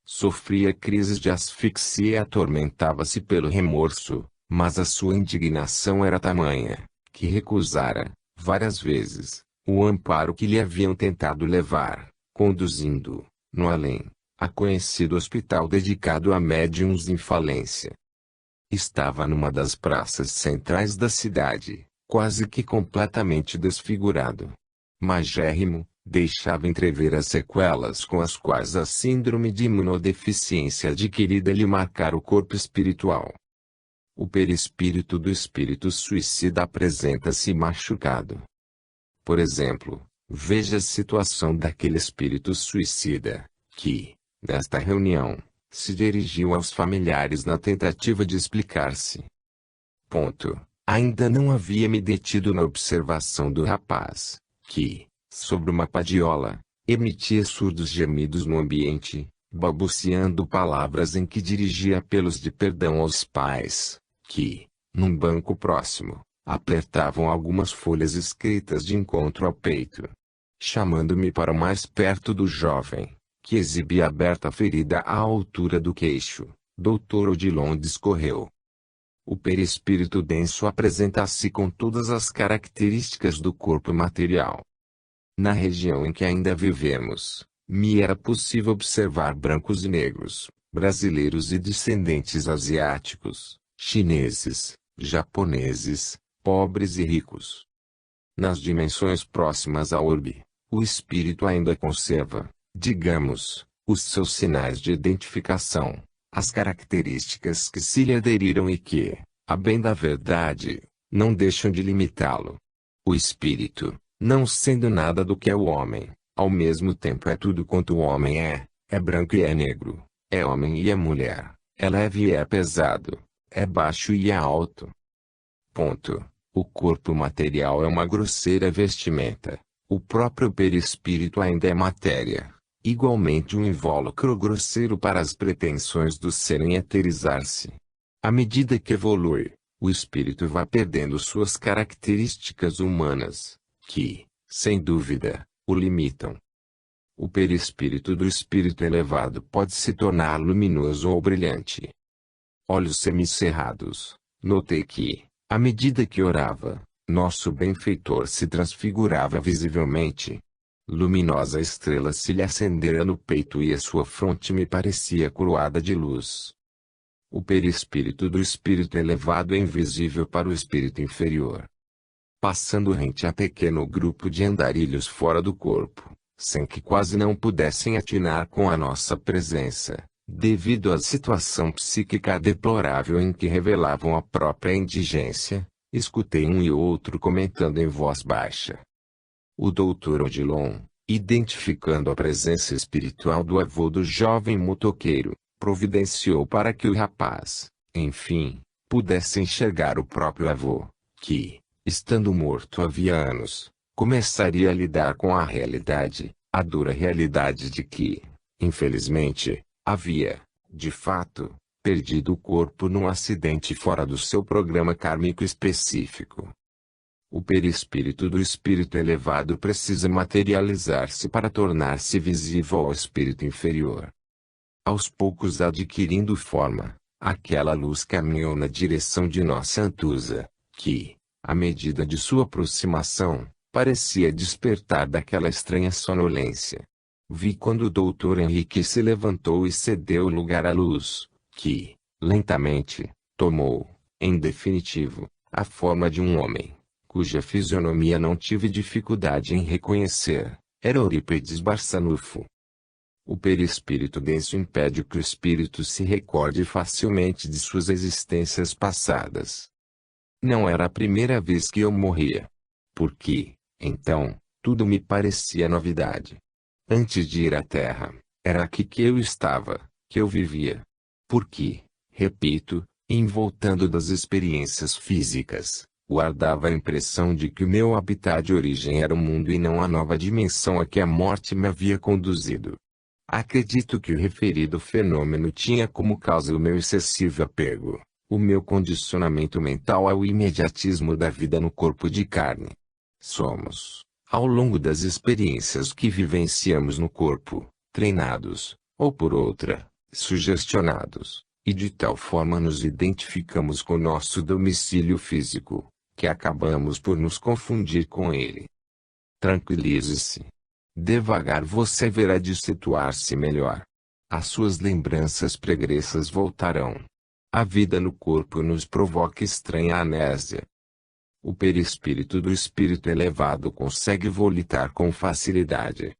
Sofria crises de asfixia e atormentava-se pelo remorso, mas a sua indignação era tamanha, que recusara, várias vezes, o amparo que lhe haviam tentado levar, conduzindo-o, no além, a conhecido hospital dedicado a médiuns em falência. Estava numa das praças centrais da cidade, quase que completamente desfigurado. Magérrimo, deixava entrever as sequelas com as quais a síndrome de imunodeficiência adquirida lhe marcara o corpo espiritual. O perispírito do espírito suicida apresenta-se machucado. Por exemplo, veja a situação daquele espírito suicida, que, nesta reunião, se dirigiu aos familiares na tentativa de explicar-se. Ainda não havia me detido na observação do rapaz, que, sobre uma padiola, emitia surdos gemidos no ambiente, balbuciando palavras em que dirigia apelos de perdão aos pais, que, num banco próximo, apertavam algumas folhas escritas de encontro ao peito. Chamando-me para mais perto do jovem, que exibia aberta ferida à altura do queixo, Dr. Odilon discorreu. O perispírito denso apresenta-se com todas as características do corpo material. Na região em que ainda vivemos, me era possível observar brancos e negros, brasileiros e descendentes asiáticos, chineses, japoneses, pobres e ricos. Nas dimensões próximas à orbe, o espírito ainda conserva, digamos, os seus sinais de identificação, as características que se lhe aderiram e que, a bem da verdade, não deixam de limitá-lo. O espírito, não sendo nada do que é o homem, ao mesmo tempo é tudo quanto o homem é branco e é negro, é homem e é mulher, é leve e é pesado, é baixo e é alto. O corpo material é uma grosseira vestimenta, o próprio perispírito ainda é matéria, igualmente um invólucro grosseiro para as pretensões do ser em eterizar-se. À medida que evolui, o espírito vai perdendo suas características humanas, que, sem dúvida, o limitam. O perispírito do espírito elevado pode se tornar luminoso ou brilhante. Olhos semicerrados, notei que, à medida que orava, nosso benfeitor se transfigurava visivelmente. Luminosa estrela se lhe acendera no peito e a sua fronte me parecia coroada de luz. O perispírito do espírito elevado é invisível para o espírito inferior. Passando rente a pequeno grupo de andarilhos fora do corpo, sem que quase não pudessem atinar com a nossa presença, devido à situação psíquica deplorável em que revelavam a própria indigência, escutei um e outro comentando em voz baixa. O Dr. Odilon, identificando a presença espiritual do avô do jovem motoqueiro, providenciou para que o rapaz, enfim, pudesse enxergar o próprio avô, que, estando morto havia anos, começaria a lidar com a realidade, a dura realidade de que, infelizmente, havia, de fato, perdido o corpo num acidente fora do seu programa kármico específico. O perispírito do espírito elevado precisa materializar-se para tornar-se visível ao espírito inferior. Aos poucos adquirindo forma, aquela luz caminhou na direção de nossa Antusa, que, à medida de sua aproximação, parecia despertar daquela estranha sonolência. Vi quando o Dr. Henrique se levantou e cedeu lugar à luz, que, lentamente, tomou, em definitivo, a forma de um homem, cuja fisionomia não tive dificuldade em reconhecer, era Eurípides Barçanufo. O perispírito denso impede que o espírito se recorde facilmente de suas existências passadas. Não era a primeira vez que eu morria. Porque, então, tudo me parecia novidade. Antes de ir à Terra, era aqui que eu estava, que eu vivia. Porque, repito, Voltando das experiências físicas, guardava a impressão de que o meu habitat de origem era o mundo e não a nova dimensão a que a morte me havia conduzido. Acredito que o referido fenômeno tinha como causa o meu excessivo apego, o meu condicionamento mental ao imediatismo da vida no corpo de carne. Somos, ao longo das experiências que vivenciamos no corpo, treinados, ou por outra, sugestionados, e de tal forma nos identificamos com nosso domicílio físico, que acabamos por nos confundir com ele. Tranquilize-se. Devagar você verá de situar-se melhor. As suas lembranças pregressas voltarão. A vida no corpo nos provoca estranha amnésia. O perispírito do espírito elevado consegue volitar com facilidade.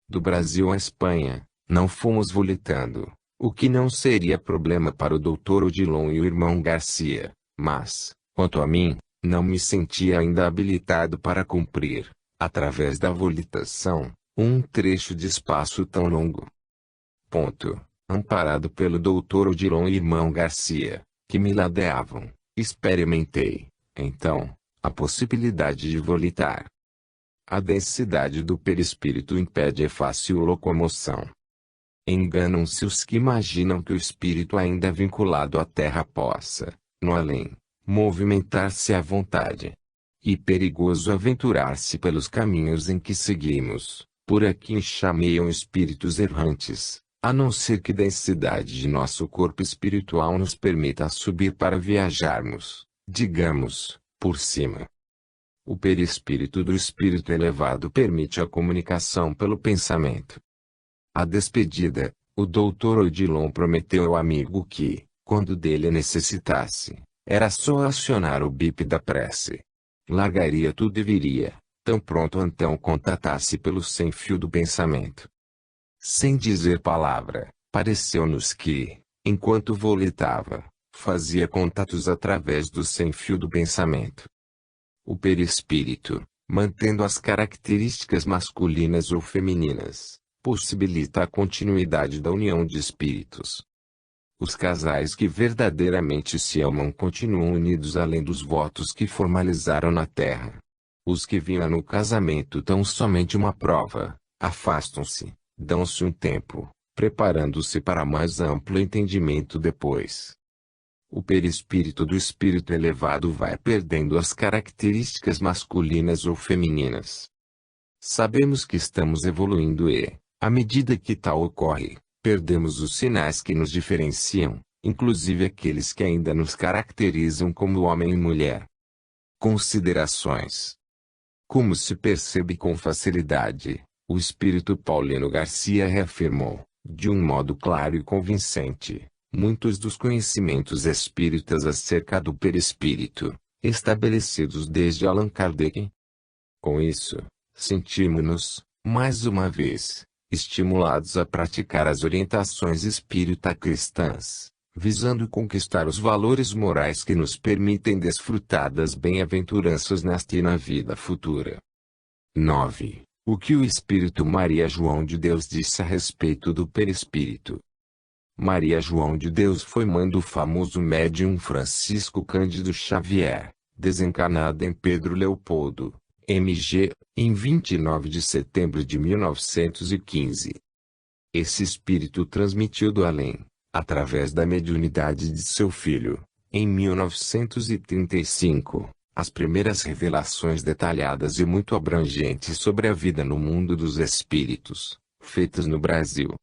Do Brasil à Espanha, não fomos volitando, o que não seria problema para o Dr. Odilon e o irmão Garcia, mas, quanto a mim, não me sentia ainda habilitado para cumprir, através da volitação, um trecho de espaço tão longo. Amparado pelo Dr. Odilon e irmão Garcia, que me ladeavam, experimentei, então, a possibilidade de volitar. A densidade do perispírito impede a fácil locomoção. Enganam-se os que imaginam que o espírito ainda vinculado à terra possa, no além, movimentar-se à vontade. E perigoso aventurar-se pelos caminhos em que seguimos, por aqui chameiam espíritos errantes, a não ser que a densidade de nosso corpo espiritual nos permita subir para viajarmos, digamos, por cima. O perispírito do espírito elevado permite a comunicação pelo pensamento. À despedida, o Dr. Odilon prometeu ao amigo que, quando dele necessitasse, era só acionar o bip da prece. Largaria tudo e viria, tão pronto então contatasse pelo sem-fio do pensamento. Sem dizer palavra, pareceu-nos que, enquanto volitava, fazia contatos através do sem-fio do pensamento. O perispírito, mantendo as características masculinas ou femininas, possibilita a continuidade da união de espíritos. Os casais que verdadeiramente se amam continuam unidos além dos votos que formalizaram na terra. Os que vinham no casamento tão somente uma prova, afastam-se, dão-se um tempo, preparando-se para mais amplo entendimento depois. O perispírito do espírito elevado vai perdendo as características masculinas ou femininas. Sabemos que estamos evoluindo e, à medida que tal ocorre, perdemos os sinais que nos diferenciam, inclusive aqueles que ainda nos caracterizam como homem e mulher. Considerações. Como se percebe com facilidade, o espírito Paulino Garcia reafirmou, de um modo claro e convincente, muitos dos conhecimentos espíritas acerca do perispírito, estabelecidos desde Allan Kardec. Com isso, sentimos-nos, mais uma vez, estimulados a praticar as orientações espírita-cristãs, visando conquistar os valores morais que nos permitem desfrutar das bem-aventuranças nesta e na vida futura. 9. O que o Espírito Maria João de Deus disse a respeito do perispírito? Maria João de Deus foi mãe do famoso médium Francisco Cândido Xavier, desencarnada em Pedro Leopoldo, M.G., em 29 de setembro de 1915. Esse espírito transmitiu do além, através da mediunidade de seu filho, em 1935, as primeiras revelações detalhadas e muito abrangentes sobre a vida no mundo dos espíritos, feitas no Brasil.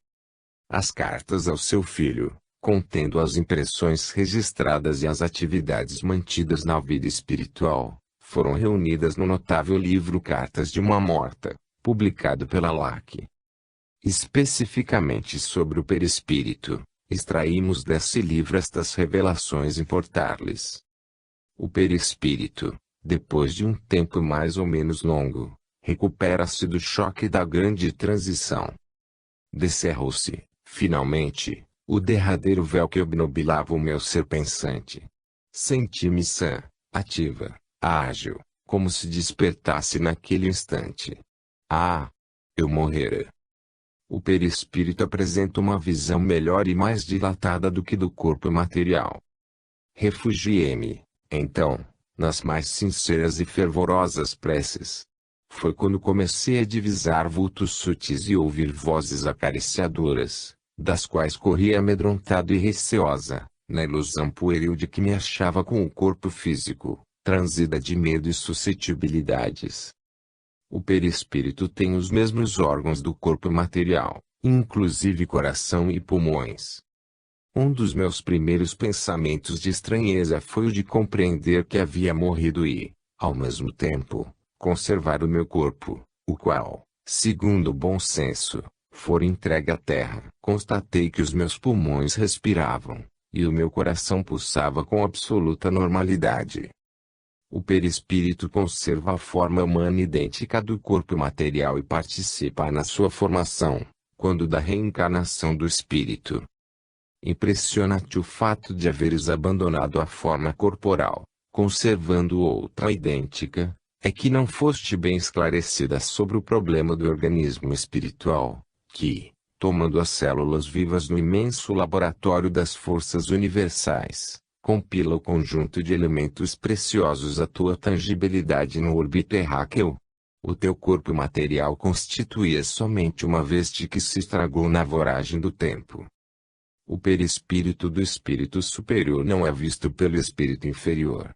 As cartas ao seu filho, contendo as impressões registradas e as atividades mantidas na vida espiritual, foram reunidas no notável livro Cartas de uma Morta, publicado pela LAC. Especificamente sobre o perispírito, extraímos desse livro estas revelações importar-lhes. O perispírito, depois de um tempo mais ou menos longo, recupera-se do choque da grande transição. Descerrou-se, finalmente, o derradeiro véu que obnubilava o meu ser pensante. Senti-me sã, ativa, ágil, como se despertasse naquele instante. Ah! Eu morrera. O perispírito apresenta uma visão melhor e mais dilatada do que do corpo material. Refugiei-me, então, nas mais sinceras e fervorosas preces. Foi quando comecei a divisar vultos sutis e ouvir vozes acariciadoras, das quais corria amedrontado e receosa, na ilusão pueril de que me achava com o corpo físico, transida de medo e suscetibilidades. O perispírito tem os mesmos órgãos do corpo material, inclusive coração e pulmões. Um dos meus primeiros pensamentos de estranheza foi o de compreender que havia morrido e, ao mesmo tempo, conservar o meu corpo, o qual, segundo o bom senso, fora entregue à terra. Constatei que os meus pulmões respiravam, e o meu coração pulsava com absoluta normalidade. O perispírito conserva a forma humana idêntica do corpo material e participa na sua formação, quando da reencarnação do espírito. Impressiona-te o fato de haveres abandonado a forma corporal, conservando outra idêntica, é que não foste bem esclarecida sobre o problema do organismo espiritual, que, tomando as células vivas no imenso laboratório das forças universais, compila o conjunto de elementos preciosos à tua tangibilidade no orbe terráqueo. O teu corpo material constituía somente uma veste que se estragou na voragem do tempo. O perispírito do espírito superior não é visto pelo espírito inferior.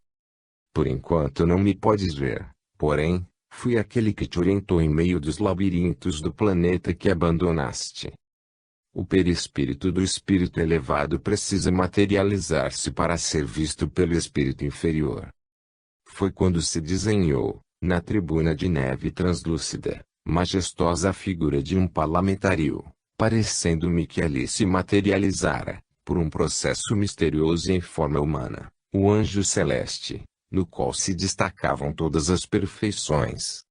Por enquanto não me podes ver, porém, fui aquele que te orientou em meio dos labirintos do planeta que abandonaste. O perispírito do espírito elevado precisa materializar-se para ser visto pelo espírito inferior. Foi quando se desenhou, na tribuna de neve translúcida, majestosa figura de um parlamentário, parecendo-me que ali se materializara, por um processo misterioso em forma humana, o anjo celeste, no qual se destacavam todas as perfeições.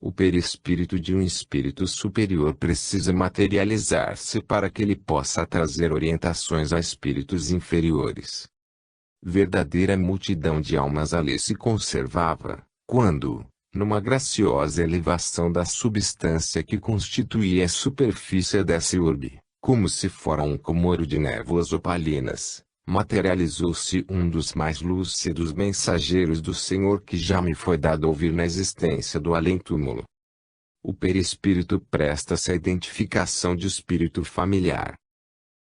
O perispírito de um espírito superior precisa materializar-se para que ele possa trazer orientações a espíritos inferiores. Verdadeira multidão de almas ali se conservava, quando, numa graciosa elevação da substância que constituía a superfície dessa urbe, como se fora um comoro de névoas opalinas, materializou-se um dos mais lúcidos mensageiros do Senhor que já me foi dado ouvir na existência do além-túmulo. O perispírito presta-se à identificação de espírito familiar.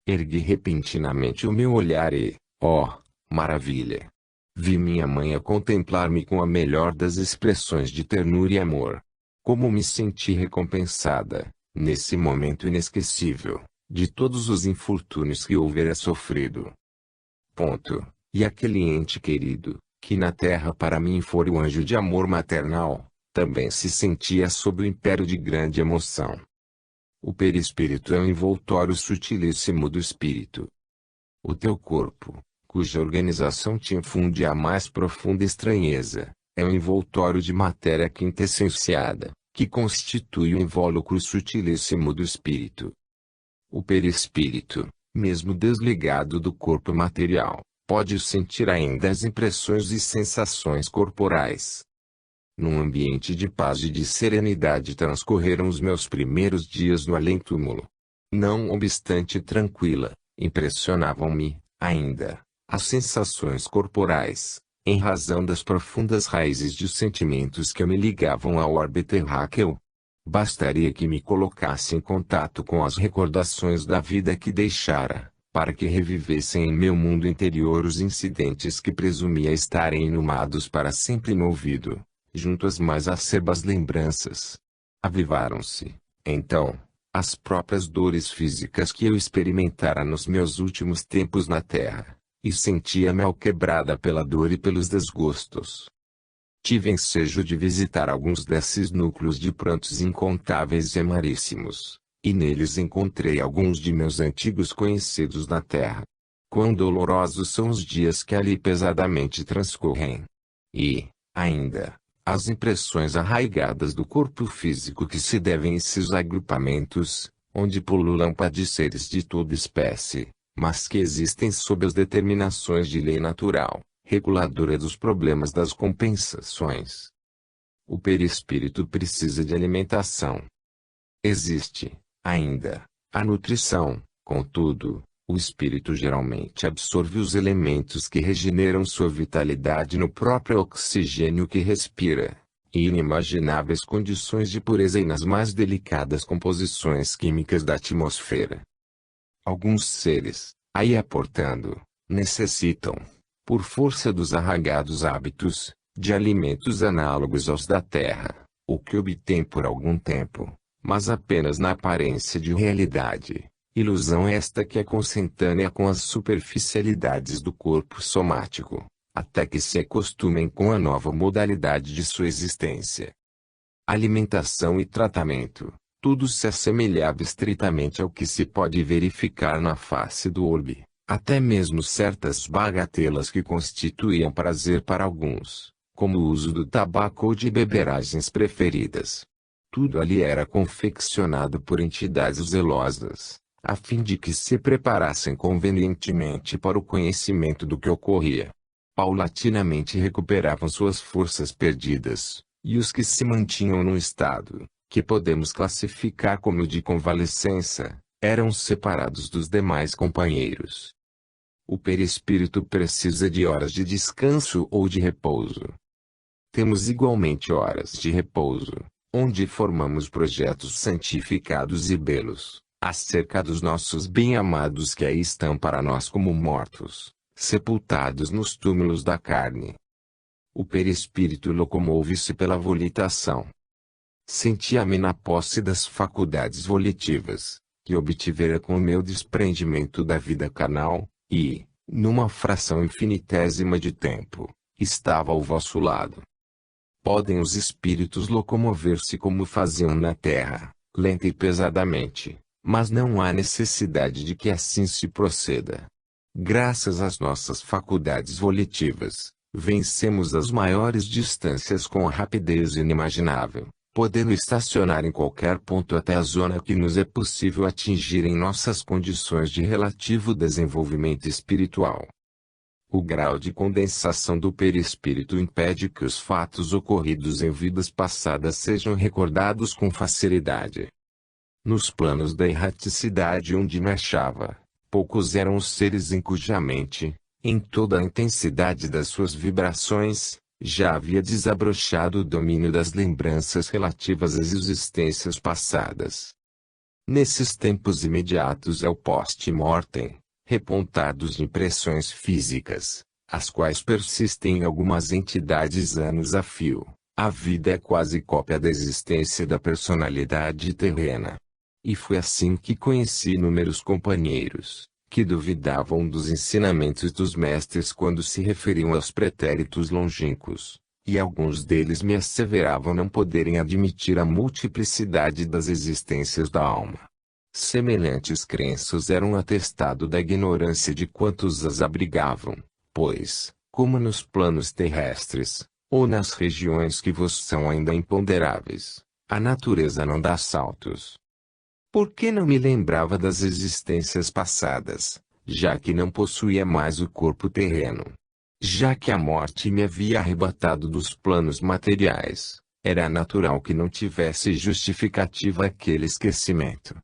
Ergui repentinamente o meu olhar e, ó, maravilha! Vi minha mãe a contemplar-me com a melhor das expressões de ternura e amor. Como me senti recompensada, nesse momento inesquecível, de todos os infortúnios que houvera sofrido. E aquele ente querido, que na terra para mim fora o anjo de amor maternal, também se sentia sob o império de grande emoção. O perispírito é um envoltório sutilíssimo do espírito. O teu corpo, cuja organização te infunde a mais profunda estranheza, é um envoltório de matéria quintessenciada, que constitui o invólucro sutilíssimo do espírito. O perispírito, mesmo desligado do corpo material, pode sentir ainda as impressões e sensações corporais. Num ambiente de paz e de serenidade transcorreram os meus primeiros dias no além-túmulo. Não obstante tranquila, impressionavam-me, ainda, as sensações corporais, em razão das profundas raízes de sentimentos que me ligavam ao orbe terráqueo. Bastaria que me colocasse em contato com as recordações da vida que deixara, para que revivessem em meu mundo interior os incidentes que presumia estarem inumados para sempre no ouvido, junto às mais acerbas lembranças. Avivaram-se, então, as próprias dores físicas que eu experimentara nos meus últimos tempos na terra, e sentia-me alquebrada pela dor e pelos desgostos. Tive ensejo de visitar alguns desses núcleos de prantos incontáveis e amaríssimos, e neles encontrei alguns de meus antigos conhecidos na terra. Quão dolorosos são os dias que ali pesadamente transcorrem! E, ainda, as impressões arraigadas do corpo físico que se devem a esses agrupamentos, onde pululam padeceres de toda espécie, mas que existem sob as determinações de lei natural, reguladora dos problemas das compensações. O perispírito precisa de alimentação. Existe, ainda, a nutrição, contudo, O espírito geralmente absorve os elementos que regeneram sua vitalidade no próprio oxigênio que respira, em inimagináveis condições de pureza e nas mais delicadas composições químicas da atmosfera. Alguns seres, aí aportando, necessitam, por força dos arraigados hábitos, de alimentos análogos aos da terra, o que obtêm por algum tempo, mas apenas na aparência de realidade. Ilusão esta que é consentânea com as superficialidades do corpo somático, até que se acostumem com a nova modalidade de sua existência. Alimentação e tratamento, tudo se assemelhava estritamente ao que se pode verificar na face do orbe, até mesmo certas bagatelas que constituíam prazer para alguns, como o uso do tabaco ou de beberagens preferidas. Tudo ali era confeccionado por entidades zelosas, a fim de que se preparassem convenientemente para o conhecimento do que ocorria. Paulatinamente recuperavam suas forças perdidas, e os que se mantinham num estado, que podemos classificar como de convalescença, eram separados dos demais companheiros. O perispírito precisa de horas de descanso ou de repouso. Temos igualmente horas de repouso, onde formamos projetos santificados e belos, acerca dos nossos bem-amados que aí estão para nós como mortos, sepultados nos túmulos da carne. O perispírito locomove-se pela volitação. Sentia-me na posse das faculdades volitivas, que obtivera com o meu desprendimento da vida carnal, e, numa fração infinitésima de tempo, estava ao vosso lado. Podem os espíritos locomover-se como faziam na terra, lenta e pesadamente, mas não há necessidade de que assim se proceda. Graças às nossas faculdades volitivas, vencemos as maiores distâncias com rapidez inimaginável, podendo estacionar em qualquer ponto até a zona que nos é possível atingir em nossas condições de relativo desenvolvimento espiritual. O grau de condensação do perispírito impede que os fatos ocorridos em vidas passadas sejam recordados com facilidade. Nos planos da erraticidade onde me achava, poucos eram os seres em cuja mente, em toda a intensidade das suas vibrações, já havia desabrochado o domínio das lembranças relativas às existências passadas. Nesses tempos imediatos ao post-mortem, repontados de impressões físicas, as quais persistem em algumas entidades anos a fio, a vida é quase cópia da existência da personalidade terrena. E foi assim que conheci inúmeros companheiros, que duvidavam dos ensinamentos dos mestres quando se referiam aos pretéritos longínquos, e alguns deles me asseveravam não poderem admitir a multiplicidade das existências da alma. Semelhantes crenças eram atestado da ignorância de quantos as abrigavam, pois, como nos planos terrestres, ou nas regiões que vos são ainda imponderáveis, a natureza não dá saltos. Por que não me lembrava das existências passadas, já que não possuía mais o corpo terreno? Já que a morte me havia arrebatado dos planos materiais, era natural que não tivesse justificativa aquele esquecimento.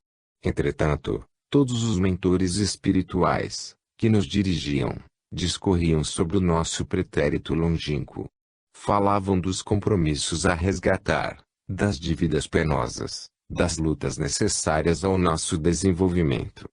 Entretanto, todos os mentores espirituais, que nos dirigiam, discorriam sobre o nosso pretérito longínquo. Falavam dos compromissos a resgatar, das dívidas penosas, das lutas necessárias ao nosso desenvolvimento.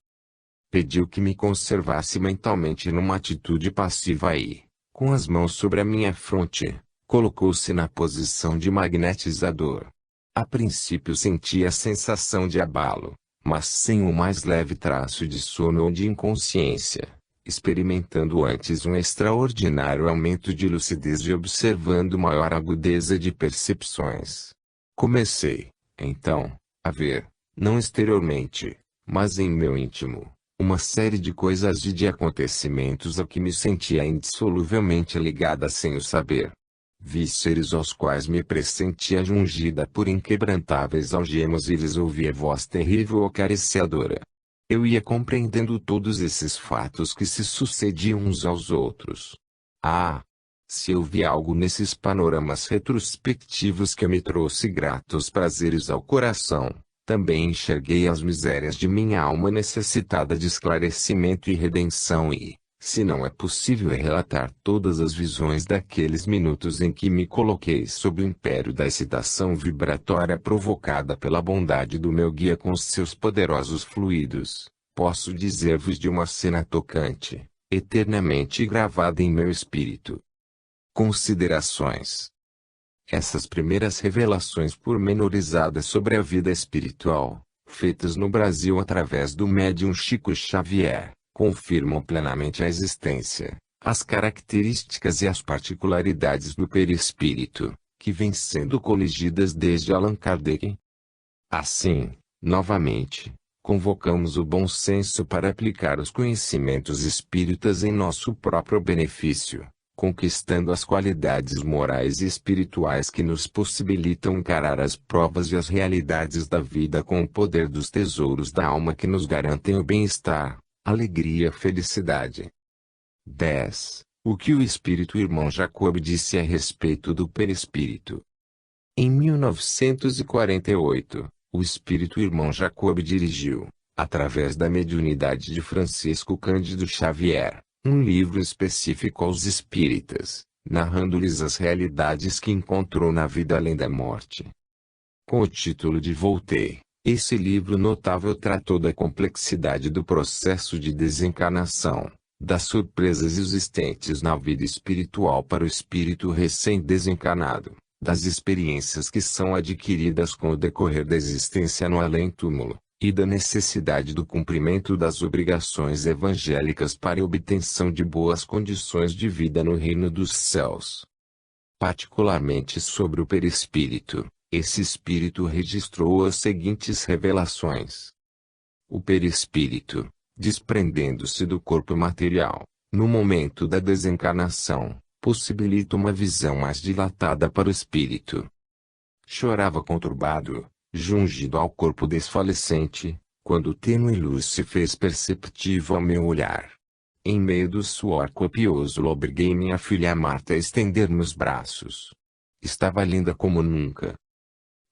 Pediu que me conservasse mentalmente numa atitude passiva e, com as mãos sobre a minha fronte, colocou-se na posição de magnetizador. A princípio senti a sensação de abalo, mas sem o mais leve traço de sono ou de inconsciência, experimentando antes um extraordinário aumento de lucidez e observando maior agudeza de percepções. Comecei, então, a ver, não exteriormente, mas em meu íntimo, uma série de coisas e de acontecimentos a que me sentia indissoluvelmente ligada sem o saber. Vi seres aos quais me pressentia jungida por inquebrantáveis algemas e lhes ouvia voz terrível acariciadora. Eu ia compreendendo todos esses fatos que se sucediam uns aos outros. Ah! Se eu vi algo nesses panoramas retrospectivos que me trouxe gratos prazeres ao coração, Também enxerguei as misérias de minha alma necessitada de esclarecimento e redenção e, se não é possível relatar todas as visões daqueles minutos em que me coloquei sob o império da excitação vibratória provocada pela bondade do meu guia com seus poderosos fluidos, posso dizer-vos de uma cena tocante, eternamente gravada em meu espírito. Considerações. Essas primeiras revelações pormenorizadas sobre a vida espiritual, feitas no Brasil através do médium Chico Xavier, confirmam plenamente a existência, as características e as particularidades do perispírito, que vêm sendo coligidas desde Allan Kardec. Assim, novamente, convocamos o bom senso para aplicar os conhecimentos espíritas em nosso próprio benefício, conquistando as qualidades morais e espirituais que nos possibilitam encarar as provas e as realidades da vida com o poder dos tesouros da alma que nos garantem o bem-estar, alegria e felicidade. 10. O que o espírito irmão Jacob disse a respeito do perispírito. Em 1948, o espírito irmão Jacob dirigiu, através da mediunidade de Francisco Cândido Xavier, um livro específico aos espíritas, narrando-lhes as realidades que encontrou na vida além da morte. Com o título de Voltei, esse livro notável tratou da complexidade do processo de desencarnação, das surpresas existentes na vida espiritual para o espírito recém-desencarnado, das experiências que são adquiridas com o decorrer da existência no além-túmulo, e da necessidade do cumprimento das obrigações evangélicas para a obtenção de boas condições de vida no reino dos céus. Particularmente sobre o perispírito, esse espírito registrou as seguintes revelações. O perispírito, desprendendo-se do corpo material, no momento da desencarnação, possibilita uma visão mais dilatada para o espírito. Chorava conturbado, jungido ao corpo desfalecente, quando tênue luz se fez perceptível ao meu olhar. Em meio do suor copioso obriguei minha filha Marta a estender-me os braços. Estava linda como nunca.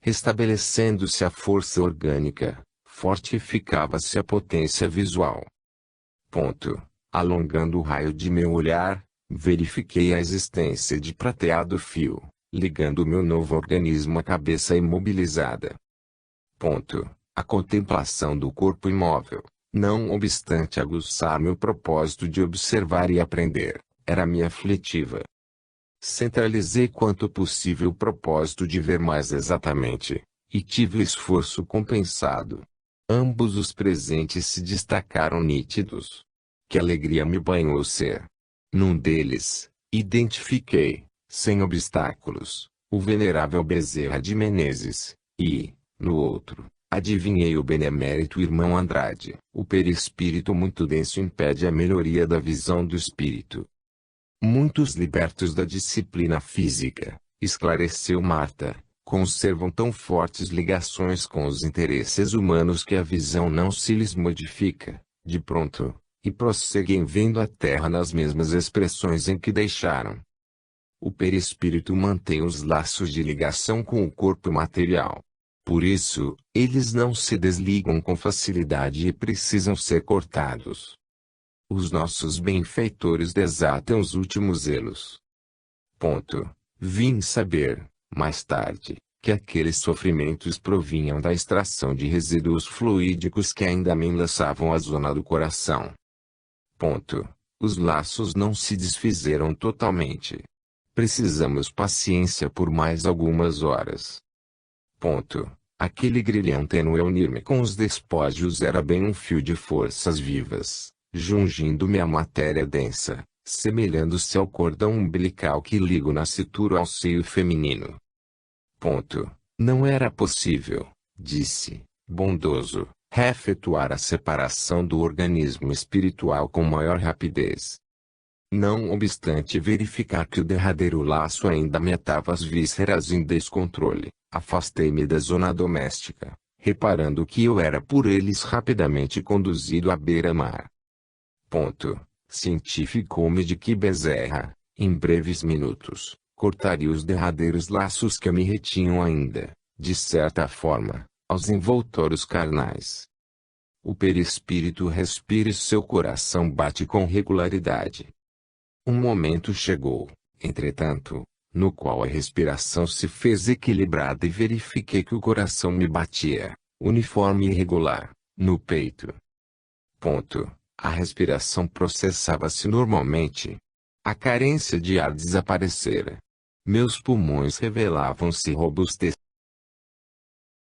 Restabelecendo-se a força orgânica, fortificava-se a potência visual. Alongando o raio de meu olhar, verifiquei a existência de prateado fio, ligando o meu novo organismo à cabeça imobilizada. A contemplação do corpo imóvel, não obstante aguçar meu propósito de observar e aprender, era-me aflitiva. Centralizei quanto possível o propósito de ver mais exatamente, e tive o esforço compensado. Ambos os presentes se destacaram nítidos. Que alegria me banhou o ser! Num deles, identifiquei, sem obstáculos, o venerável Bezerra de Menezes, e, no outro, adivinhei o benemérito irmão Andrade. O perispírito muito denso impede a melhoria da visão do espírito. Muitos libertos da disciplina física, esclareceu Marta, conservam tão fortes ligações com os interesses humanos que a visão não se lhes modifica, de pronto, e prosseguem vendo a terra nas mesmas expressões em que deixaram. O perispírito mantém os laços de ligação com o corpo material. Por isso, eles não se desligam com facilidade e precisam ser cortados. Os nossos benfeitores desatam os últimos zelos. Vim saber, mais tarde, que aqueles sofrimentos provinham da extração de resíduos fluídicos que ainda me enlaçavam a zona do coração. Os laços não se desfizeram totalmente. Precisamos paciência por mais algumas horas. Aquele grilhão tênue a unir-me com os despojos era bem um fio de forças vivas, jungindo-me à matéria densa, semelhando-se ao cordão umbilical que liga o nascituro ao seio feminino. Não era possível, disse, bondoso, efetuar a separação do organismo espiritual com maior rapidez. Não obstante verificar que o derradeiro laço ainda me atava as vísceras em descontrole, afastei-me da zona doméstica, reparando que eu era por eles rapidamente conduzido à beira-mar. Cientificou-me de que Bezerra, em breves minutos, cortaria os derradeiros laços que me retinham ainda, de certa forma, aos envoltórios carnais. O perispírito respira e seu coração bate com regularidade. Um momento chegou, entretanto, no qual a respiração se fez equilibrada e verifiquei que o coração me batia, uniforme e regular, no peito. A respiração processava-se normalmente. A carência de ar desaparecera. Meus pulmões revelavam-se robustez.